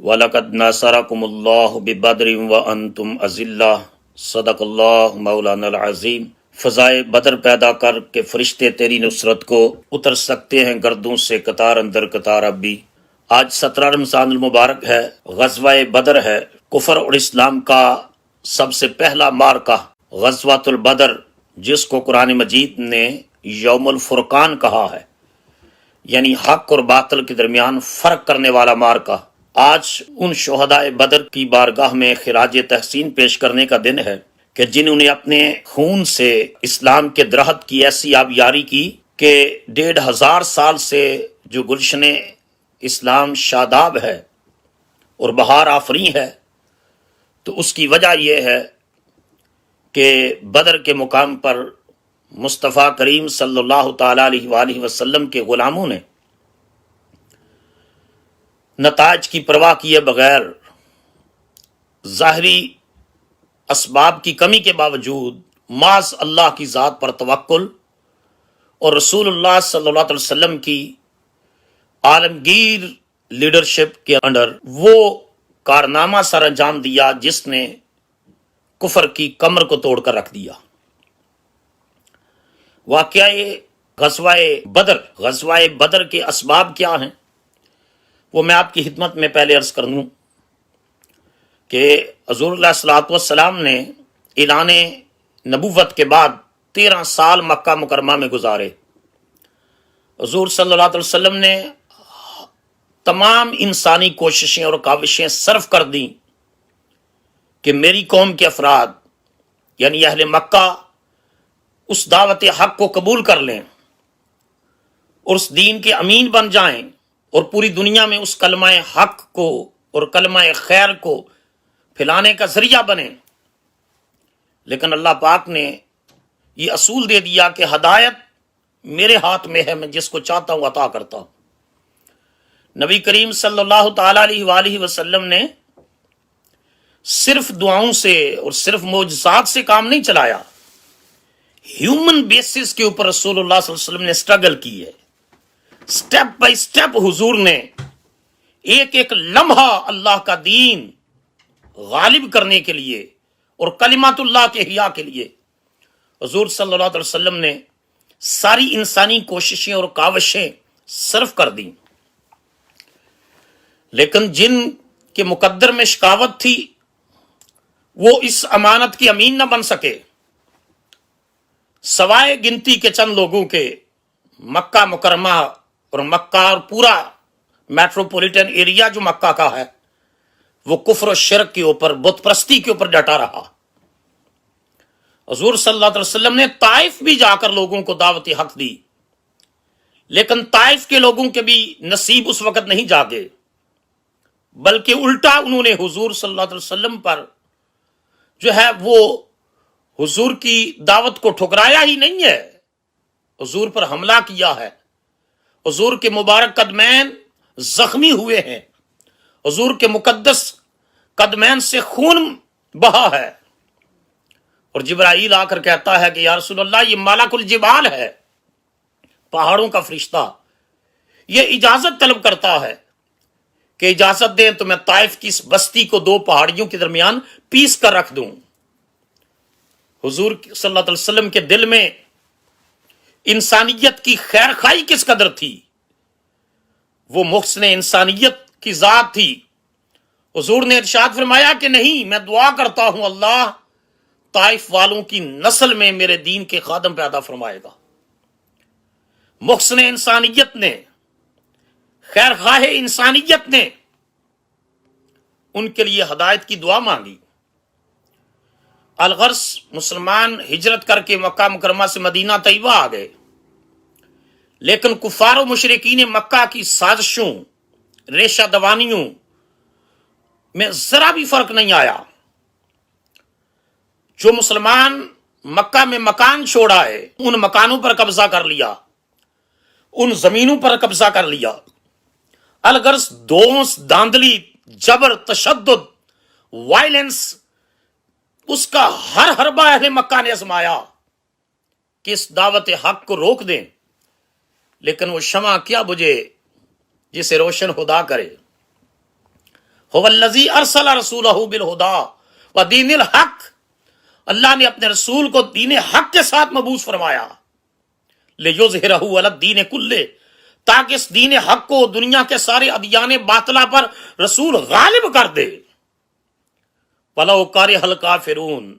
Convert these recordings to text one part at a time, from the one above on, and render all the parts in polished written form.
وَلَقَدْ نَصَرَكُمُ اللَّهُ بِبَدْرٍ وَأَنْتُمْ أَذِلَّةٌ صدق اللہ مولانا العظیم۔ فضائے بدر پیدا کر کے فرشتے تیری نصرت کو اتر سکتے ہیں گردوں سے قطار اندر قطار اب بھی۔ آج 17 رمضان المبارک ہے، غزوہ بدر ہے، کفر اور اسلام کا سب سے پہلا معرکہ غزوۃ البدر، جس کو قرآن مجید نے یوم الفرقان کہا ہے، یعنی حق اور باطل کے درمیان فرق کرنے والا معرکہ۔ آج ان شہداء بدر کی بارگاہ میں خراج تحسین پیش کرنے کا دن ہے کہ جنہوں نے اپنے خون سے اسلام کے درخت کی ایسی آبیاری کی کہ 1500 سال سے جو گلشن اسلام شاداب ہے اور بہار آفری ہے، تو اس کی وجہ یہ ہے کہ بدر کے مقام پر مصطفیٰ کریم صلی اللہ تعالیٰ علیہ وآلہ وسلم کے غلاموں نے نتائج کی پرواہ کیے بغیر، ظاہری اسباب کی کمی کے باوجود، محض اللہ کی ذات پر توکل اور رسول اللہ صلی اللہ علیہ وسلم کی عالمگیر لیڈرشپ کے انڈر وہ کارنامہ سر انجام دیا جس نے کفر کی کمر کو توڑ کر رکھ دیا۔ واقعہ غزوہ بدر کے اسباب کیا ہیں وہ میں آپ کی خدمت میں پہلے عرض کر دوں کہ حضور علیہ الصلوۃ والسلام نے اعلان نبوت کے بعد 13 سال مکہ مکرمہ میں گزارے۔ حضور صلی اللہ علیہ وسلم نے تمام انسانی کوششیں اور کاوشیں صرف کر دیں کہ میری قوم کے افراد یعنی اہل مکہ اس دعوت حق کو قبول کر لیں اور اس دین کے امین بن جائیں اور پوری دنیا میں اس کلمہ حق کو اور کلمہ خیر کو پھیلانے کا ذریعہ بنے۔ لیکن اللہ پاک نے یہ اصول دے دیا کہ ہدایت میرے ہاتھ میں ہے، میں جس کو چاہتا ہوں عطا کرتا ہوں۔ نبی کریم صلی اللہ تعالیٰ علیہ وآلہ وسلم نے صرف دعاؤں سے اور صرف معجزات سے کام نہیں چلایا، ہیومن بیسس کے اوپر رسول اللہ صلی اللہ علیہ وسلم نے سٹرگل کی ہے۔ سٹیپ بائی سٹیپ حضور نے ایک ایک لمحہ اللہ کا دین غالب کرنے کے لیے اور کلمات اللہ کے احیاء کے لیے حضور صلی اللہ علیہ وسلم نے ساری انسانی کوششیں اور کاوشیں صرف کر دیں۔ لیکن جن کے مقدر میں شقاوت تھی وہ اس امانت کے امین نہ بن سکے۔ سوائے گنتی کے چند لوگوں کے مکہ مکرمہ اور مکہ اور پورا میٹروپولیٹن ایریا جو مکہ کا ہے وہ کفر و شرک کے اوپر، بت پرستی کے اوپر ڈٹا رہا۔ حضور صلی اللہ علیہ وسلم نے طائف بھی جا کر لوگوں کو دعوت حق دی، لیکن طائف کے لوگوں کے بھی نصیب اس وقت نہیں جاگے، بلکہ الٹا انہوں نے حضور صلی اللہ علیہ وسلم پر جو ہے وہ حضور کی دعوت کو ٹھکرایا ہی نہیں ہے، حضور پر حملہ کیا ہے۔ حضور کے مبارک قدمین زخمی ہوئے ہیں، حضور کے مقدس قدمین سے خون بہا ہے، اور جبرائیل آ کر کہتا ہے کہ یا رسول اللہ یہ ملک الجبال ہے، پہاڑوں کا فرشتہ، یہ اجازت طلب کرتا ہے کہ اجازت دیں تو میں طائف کی اس بستی کو 2 پہاڑیوں کے درمیان پیس کر رکھ دوں۔ حضور صلی اللہ علیہ وسلم کے دل میں انسانیت کی خیر خواہی کس قدر تھی، وہ محسن انسانیت کی ذات تھی۔ حضور نے ارشاد فرمایا کہ نہیں، میں دعا کرتا ہوں اللہ طائف والوں کی نسل میں میرے دین کے خادم پیدا فرمائے گا۔ محسن انسانیت نے، خیر خواہ انسانیت نے ان کے لیے ہدایت کی دعا مانگی۔ الغرض مسلمان ہجرت کر کے مکہ مکرمہ سے مدینہ طیبہ آ گئے، لیکن کفار و مشرکین مکہ کی سازشوں، ریشہ دوانیوں میں ذرا بھی فرق نہیں آیا۔ جو مسلمان مکہ میں مکان چھوڑا ہے ان مکانوں پر قبضہ کر لیا، ان زمینوں پر قبضہ کر لیا۔ الغرض دوس، داندلی، جبر، تشدد، وائلنس، اس کا ہر حربہ اہل مکہ نے آزمایا کہ اس دعوت حق کو روک دیں، لیکن وہ شمع کیا بجھے جسے روشن خدا کرے۔ هو الذی ارسل رسولہ بالہدی ودین الحق، اللہ نے اپنے رسول کو دین حق کے ساتھ مبعوث فرمایا، لیظہرہ علی الدین کلہ، تاکہ اس دین حق کو دنیا کے سارے ادیان باطلہ پر رسول غالب کر دے۔ وَلَوْ كَرِهَ الْكَافِرُونَ،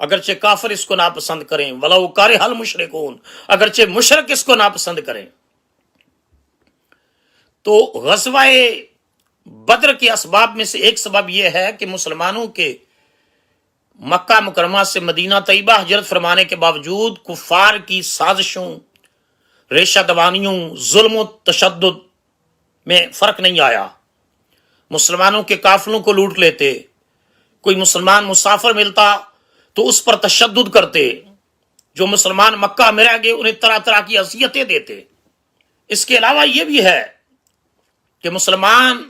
اگرچہ کافر اس کو ناپسند کریں، وَلَوْ كَرِهَ الْمُشْرِكُونَ، اگرچہ مشرک اس کو ناپسند کریں۔ تو غزوہ بدر کے اسباب میں سے ایک سبب یہ ہے کہ مسلمانوں کے مکہ مکرمہ سے مدینہ طیبہ ہجرت فرمانے کے باوجود کفار کی سازشوں، ریشہ دوانیوں، ظلم و تشدد میں فرق نہیں آیا۔ مسلمانوں کے قافلوں کو لوٹ لیتے، کوئی مسلمان مسافر ملتا تو اس پر تشدد کرتے، جو مسلمان مکہ میں رہ گئے انہیں طرح طرح کی اذیتیں دیتے۔ اس کے علاوہ یہ بھی ہے کہ مسلمان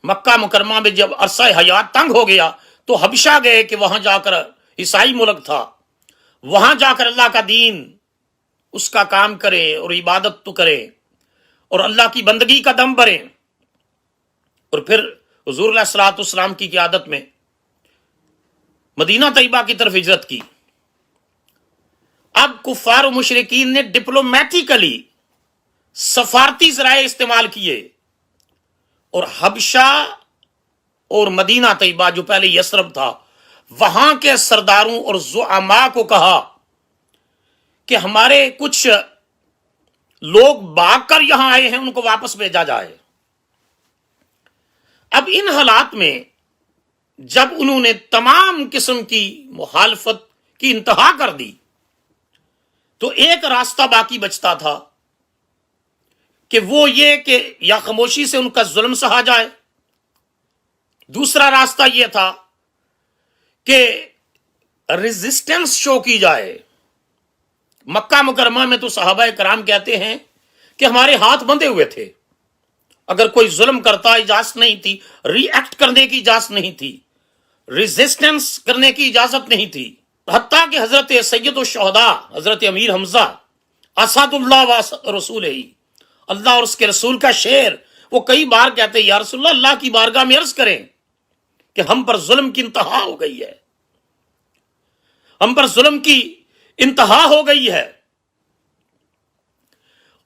مکہ مکرمہ میں جب عرصہ حیات تنگ ہو گیا تو حبشہ گئے کہ وہاں جا کر، عیسائی ملک تھا، وہاں جا کر اللہ کا دین، اس کا کام کرے اور عبادت تو کرے اور اللہ کی بندگی کا دم بھرے۔ اور پھر حضور علیہ الصلوۃ والسلام کی قیادت میں مدینہ طیبہ کی طرف ہجرت کی۔ اب کفار و مشرکین نے ڈپلومیٹیکلی سفارتی ذرائع استعمال کیے اور حبشہ اور مدینہ طیبہ جو پہلے یثرب تھا وہاں کے سرداروں اور زعماء کو کہا کہ ہمارے کچھ لوگ بھاگ کر یہاں آئے ہیں، ان کو واپس بھیجا جائے۔ اب ان حالات میں جب انہوں نے تمام قسم کی مخالفت کی انتہا کر دی تو ایک راستہ باقی بچتا تھا کہ وہ یہ کہ یا خاموشی سے ان کا ظلم سہا جائے، دوسرا راستہ یہ تھا کہ ریزسٹنس شو کی جائے۔ مکہ مکرمہ میں تو صحابہ کرام کہتے ہیں کہ ہمارے ہاتھ بندھے ہوئے تھے، اگر کوئی ظلم کرتا اجازت نہیں تھی، ری ایکٹ کرنے کی اجازت نہیں تھی، ریزسٹنس کرنے کی اجازت نہیں تھی، حتیٰ کہ حضرت سید الشہداء حضرت امیر حمزہ اسد اللہ و رسول ہی، اللہ اور اس کے رسول کا شعر، وہ کئی بار کہتے یا رسول اللہ کی بارگاہ میں عرض کریں کہ ہم پر ظلم کی انتہا ہو گئی ہے، ہم پر ظلم کی انتہا ہو گئی ہے،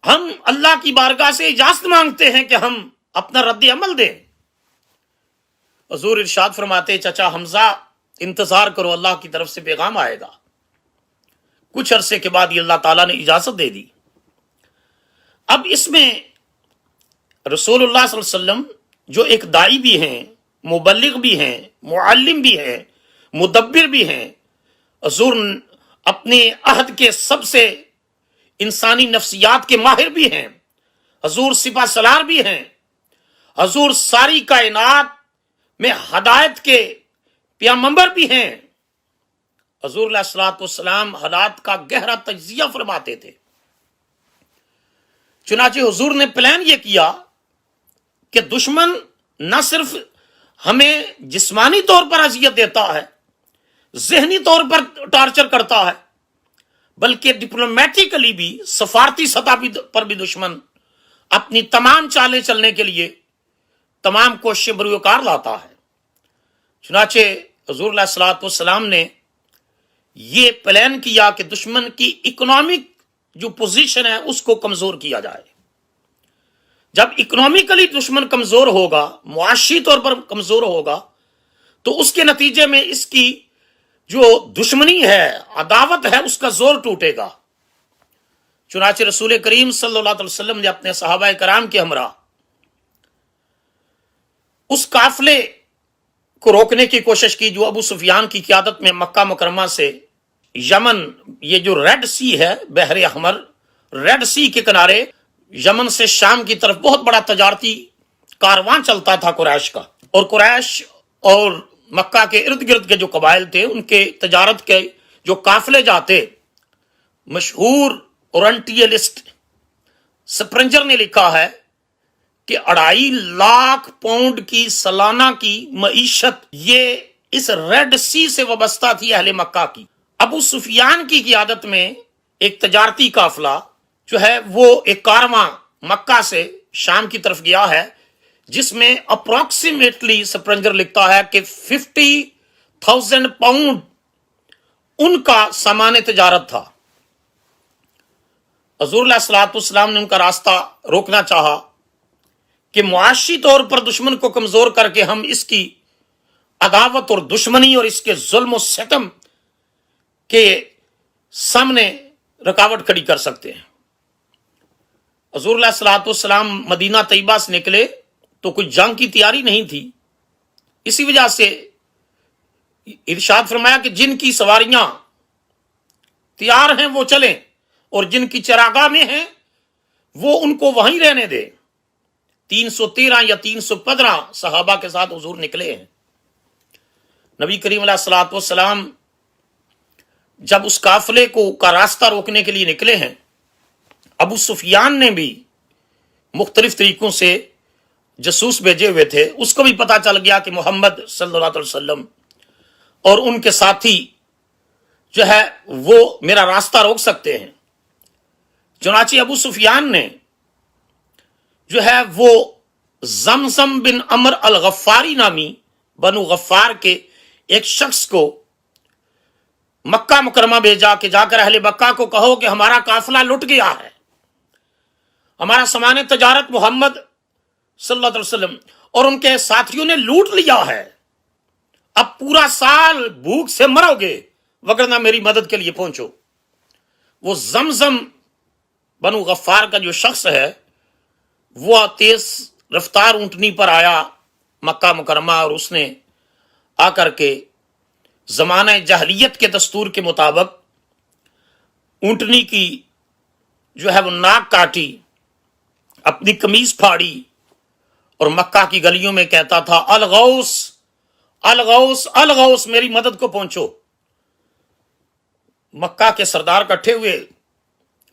ہم اللہ کی بارگاہ سے اجازت مانگتے ہیں کہ ہم اپنا رد عمل دیں۔ حضور ارشاد فرماتے چچا حمزہ انتظار کرو، اللہ کی طرف سے پیغام آئے گا۔ کچھ عرصے کے بعد یہ اللہ تعالیٰ نے اجازت دے دی۔ اب اس میں رسول اللہ صلی اللہ علیہ وسلم جو ایک داعی بھی ہیں، مبلغ بھی ہیں، معلم بھی ہیں، مدبر بھی ہیں، حضور اپنے عہد کے سب سے انسانی نفسیات کے ماہر بھی ہیں، حضور سپہ سالار بھی ہیں، حضور ساری کائنات میں ہدایت کے پیغمبر بھی ہیں۔ حضور علیہ الصلوۃ والسلام حالات کا گہرا تجزیہ فرماتے تھے۔ چنانچہ حضور نے پلان یہ کیا کہ دشمن نہ صرف ہمیں جسمانی طور پر اذیت دیتا ہے، ذہنی طور پر ٹارچر کرتا ہے، بلکہ ڈپلومیٹیکلی بھی، سفارتی سطح پر بھی دشمن اپنی تمام چالیں چلنے کے لیے تمام کوششیں بروئے کار لاتا ہے۔ چنانچہ حضور علیہ الصلوۃ والسلام نے یہ پلان کیا کہ دشمن کی اکنامک جو پوزیشن ہے اس کو کمزور کیا جائے۔ جب اکنامکلی دشمن کمزور ہوگا، معاشی طور پر کمزور ہوگا، تو اس کے نتیجے میں اس کی جو دشمنی ہے، عداوت ہے، اس کا زور ٹوٹے گا۔ چنانچہ رسول کریم صلی اللہ علیہ وسلم نے اپنے صحابہ کرام کے ہمراہ اس قافلے کو روکنے کی کوشش کی جو ابو سفیان کی قیادت میں مکہ مکرمہ سے یمن، یہ جو ریڈ سی ہے، بحر احمر، ریڈ سی کے کنارے یمن سے شام کی طرف بہت بڑا تجارتی کارواں چلتا تھا قریش کا، اور قریش اور مکہ کے ارد گرد کے جو قبائل تھے ان کے تجارت کے جو قافلے جاتے، مشہور اورنٹیلسٹ سپرنجر نے لکھا ہے کہ 2.5 لاکھ پاؤنڈ کی سالانہ کی معیشت یہ اس ریڈ سی سے وابستہ تھی اہل مکہ کی۔ ابو سفیان کی قیادت میں ایک تجارتی قافلہ جو ہے وہ ایک کارواں مکہ سے شام کی طرف گیا ہے، جس میں اپروکسیمیٹلی سپرنجر لکھتا ہے کہ 50,000 پاؤنڈ ان کا سامان تجارت تھا۔ حضور علیہ الصلوۃ والسلام نے ان کا راستہ روکنا چاہا کہ معاشی طور پر دشمن کو کمزور کر کے ہم اس کی عداوت اور دشمنی اور اس کے ظلم و ستم کے سامنے رکاوٹ کھڑی کر سکتے ہیں۔ حضور علیہ الصلوۃ والسلام مدینہ طیبہ سے نکلے تو کوئی جنگ کی تیاری نہیں تھی، اسی وجہ سے ارشاد فرمایا کہ جن کی سواریاں تیار ہیں وہ چلیں، اور جن کی چراگاہ میں ہیں وہ ان کو وہیں رہنے دے۔ 313 یا 315 صحابہ کے ساتھ حضور نکلے ہیں۔ نبی کریم علیہ الصلوۃ والسلام جب اس قافلے کا راستہ روکنے کے لیے نکلے ہیں، ابو سفیان نے بھی مختلف طریقوں سے جاسوس بھیجے ہوئے تھے، اس کو بھی پتا چل گیا کہ محمد صلی اللہ علیہ وسلم اور ان کے ساتھی جو ہے وہ میرا راستہ روک سکتے ہیں۔ چنانچہ ابو سفیان نے جو ہے وہ زمزم بن عمر الغفاری نامی بنو غفار کے ایک شخص کو مکہ مکرمہ بھیجا کہ جا کر اہل مکہ کو کہو کہ ہمارا قافلہ لٹ گیا ہے، ہمارا سامان تجارت محمد صلی اللہ علیہ وسلم اور ان کے ساتھیوں نے لوٹ لیا ہے، اب پورا سال بھوک سے مرو گے، وگرنہ میری مدد کے لیے پہنچو۔ وہ زمزم بنو غفار کا جو شخص ہے وہ تیز رفتار اونٹنی پر آیا مکہ مکرمہ، اور اس نے آ کر کے زمانہ جاہلیت کے دستور کے مطابق اونٹنی کی جو ہے وہ ناک کاٹی، اپنی قمیض پھاڑی، اور مکہ کی گلیوں میں کہتا تھا الغوث الغوث الغوث، میری مدد کو پہنچو۔ مکہ کے سردار کٹھے ہوئے،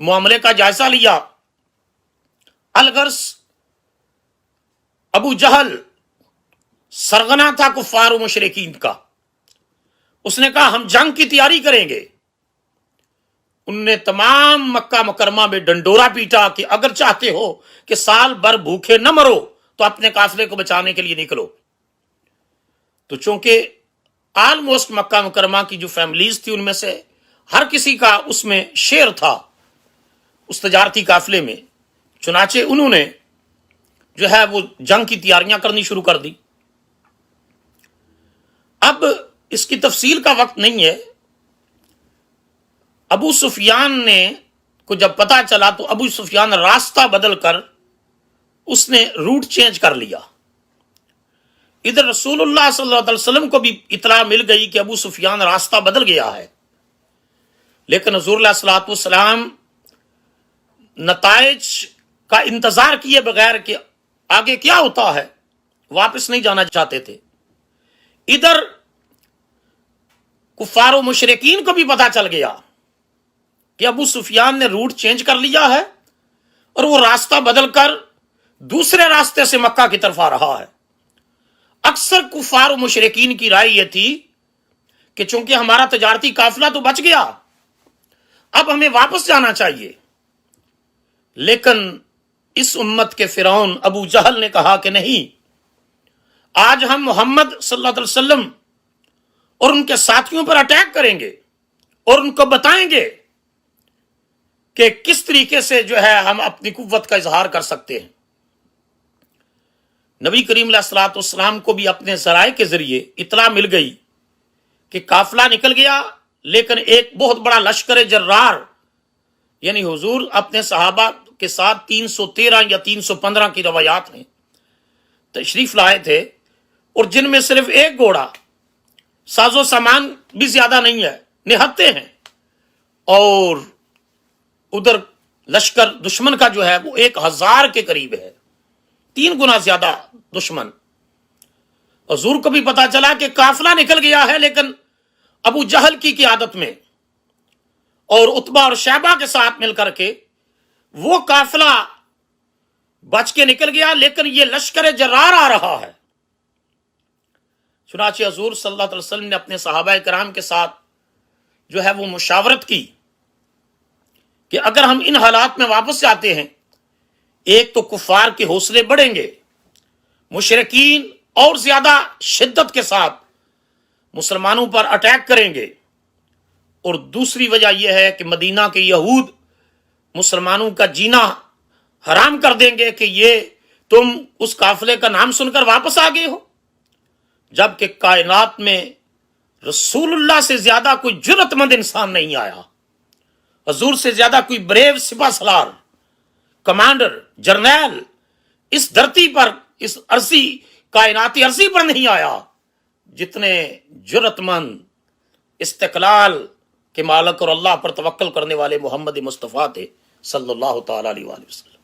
معاملے کا جائزہ لیا۔ الغرض ابو جہل سرغنہ تھا کفار و مشرکین کا، اس نے کہا ہم جنگ کی تیاری کریں گے۔ ان نے تمام مکہ مکرمہ میں ڈنڈورا پیٹا کہ اگر چاہتے ہو کہ سال بھر بھوکے نہ مرو تو اپنے قافلے کو بچانے کے لیے نکلو۔ تو چونکہ آلموسٹ مکہ مکرمہ کی جو فیملیز تھی ان میں سے ہر کسی کا اس میں شیئر تھا اس تجارتی قافلے میں، چنانچہ انہوں نے جو ہے وہ جنگ کی تیاریاں کرنی شروع کر دی۔ اب اس کی تفصیل کا وقت نہیں ہے۔ ابو سفیان نے کو جب پتا چلا تو ابو سفیان راستہ بدل کر اس نے روٹ چینج کر لیا۔ ادھر رسول اللہ صلی اللہ علیہ وسلم کو بھی اطلاع مل گئی کہ ابو سفیان راستہ بدل گیا ہے، لیکن حضور علیہ الصلوۃ والسلام نتائج کا انتظار کیے بغیر کہ آگے کیا ہوتا ہے واپس نہیں جانا چاہتے تھے۔ ادھر کفار و مشرکین کو بھی پتا چل گیا کہ ابو سفیان نے روٹ چینج کر لیا ہے اور وہ راستہ بدل کر دوسرے راستے سے مکہ کی طرف آ رہا ہے۔ اکثر کفار و مشرکین کی رائے یہ تھی کہ چونکہ ہمارا تجارتی قافلہ تو بچ گیا، اب ہمیں واپس جانا چاہیے، لیکن اس امت کے فرعون ابو جہل نے کہا کہ نہیں، آج ہم محمد صلی اللہ علیہ وسلم اور ان کے ساتھیوں پر اٹیک کریں گے اور ان کو بتائیں گے کہ کس طریقے سے جو ہے ہم اپنی قوت کا اظہار کر سکتے ہیں۔ نبی کریم علیہ الصلوۃ والسلام کو بھی اپنے ذرائع کے ذریعے اطلاع مل گئی کہ قافلہ نکل گیا، لیکن ایک بہت بڑا لشکر جرار یعنی حضور اپنے صحابہ کے ساتھ 313 یا 315 کی روایات میں تشریف لائے تھے، اور جن میں صرف ایک گھوڑا، ساز و سامان بھی زیادہ نہیں ہے، نہتے ہیں، اور ادھر لشکر دشمن کا جو ہے وہ 1000 کے قریب ہے، 3 گنا زیادہ دشمن۔ حضور کو بھی پتا چلا کہ قافلہ نکل گیا ہے، لیکن ابو جہل کی قیادت میں اور عتبہ اور شیبہ کے ساتھ مل کر کے وہ قافلہ بچ کے نکل گیا، لیکن یہ لشکر جرار آ رہا ہے۔ چنانچہ حضور صلی اللہ علیہ وسلم نے اپنے صحابہ کرام کے ساتھ جو ہے وہ مشاورت کی کہ اگر ہم ان حالات میں واپس جاتے ہیں، ایک تو کفار کے حوصلے بڑھیں گے، مشرکین اور زیادہ شدت کے ساتھ مسلمانوں پر اٹیک کریں گے، اور دوسری وجہ یہ ہے کہ مدینہ کے یہود مسلمانوں کا جینا حرام کر دیں گے کہ یہ تم اس قافلے کا نام سن کر واپس آ گئے ہو، جبکہ کائنات میں رسول اللہ سے زیادہ کوئی جرأت مند انسان نہیں آیا، حضور سے زیادہ کوئی بریو سپہ سالار، کمانڈر، جرنیل اس دھرتی پر، اس عرصی کائناتی عرصی پر نہیں آیا جتنے جرأت مند، استقلال کے مالک اور اللہ پر توکل کرنے والے محمد مصطفیٰ تھے صلی اللہ تعالی علیہ وسلم۔